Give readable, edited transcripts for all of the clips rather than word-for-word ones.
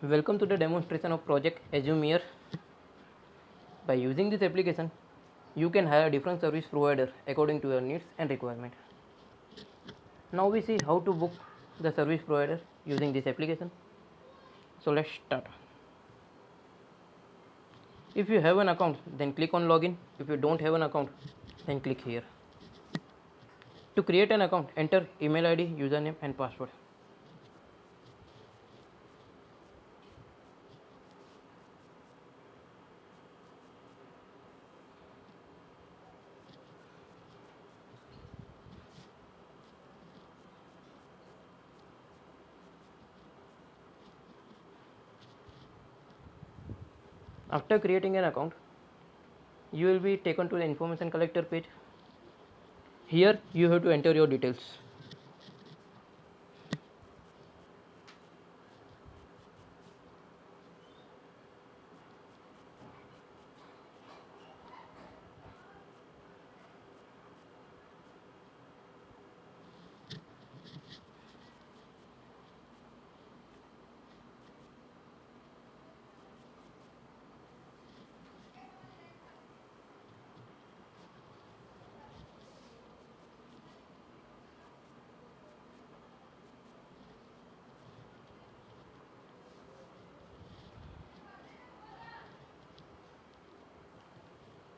Welcome to the demonstration of project Assume. By using this application, you can hire different service provider according to your needs and requirement. Now we see how to book the service provider using this application. So let's start. If you have an account, then click on login. If you don't have an account, then click here. To create an account, enter email ID, username and password. After creating an account, you will be taken to the information collector page. Here you have to enter your details.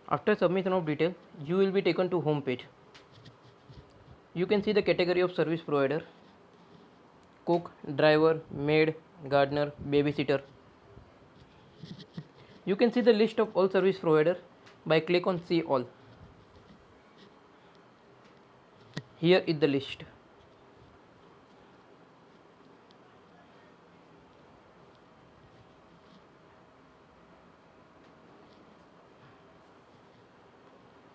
After submission of detail, you will be taken to home page. You can see the category of service provider: cook, driver, maid, gardener, babysitter. You can see the list of all service provider by click on see all. Here is the list.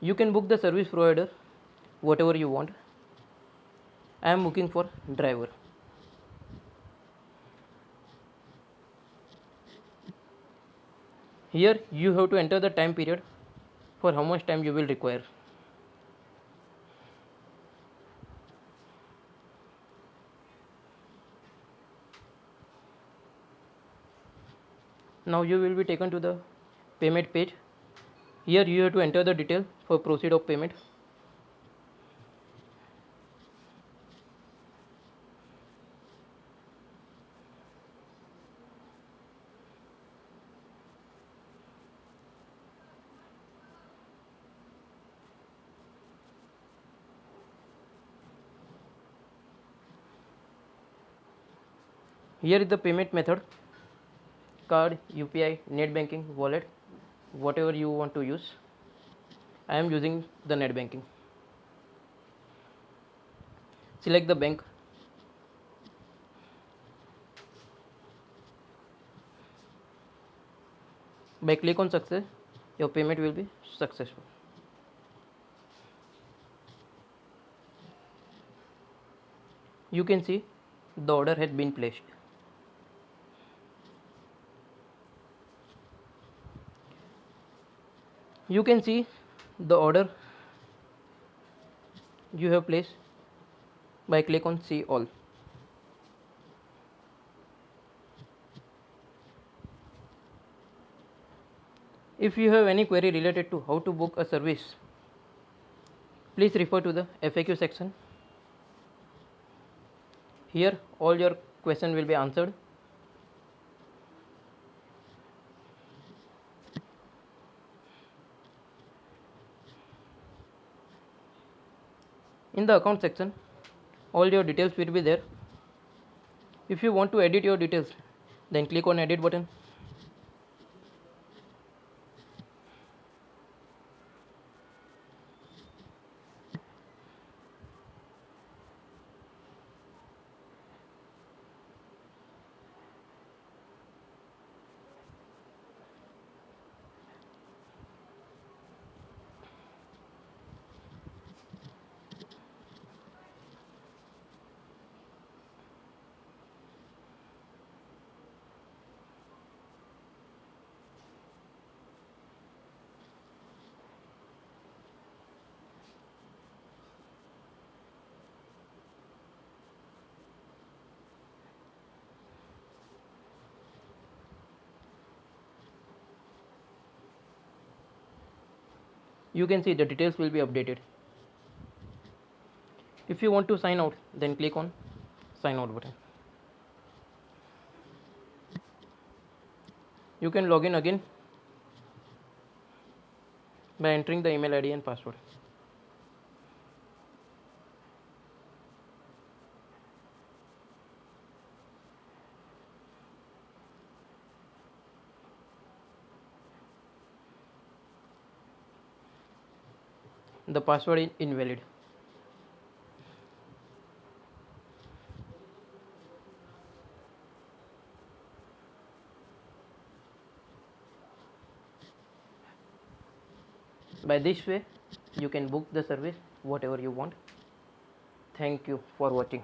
You can book the service provider whatever you want. I am booking for driver. Here you have to enter the time period for how much time you will require. Now you will be taken to the payment page. Here you have to enter the detail for proceed of payment. Here is the payment method: card, UPI, net banking, wallet, whatever you want to use. I am using the net banking. Select the bank. By click on success, your payment will be successful. You can see the order has been placed. You can see the order you have placed by click on see all. If you have any query related to how to book a service, please refer to the FAQ section. Here all your question will be answered. In the account section, all your details will be there. If you want to edit your details, then click on edit button. You can see the details will be updated. If you want to sign out, then click on sign out button. You can log in again by entering the email ID and password. The password is invalid. By this way, you can book the service whatever you want. Thank you for watching.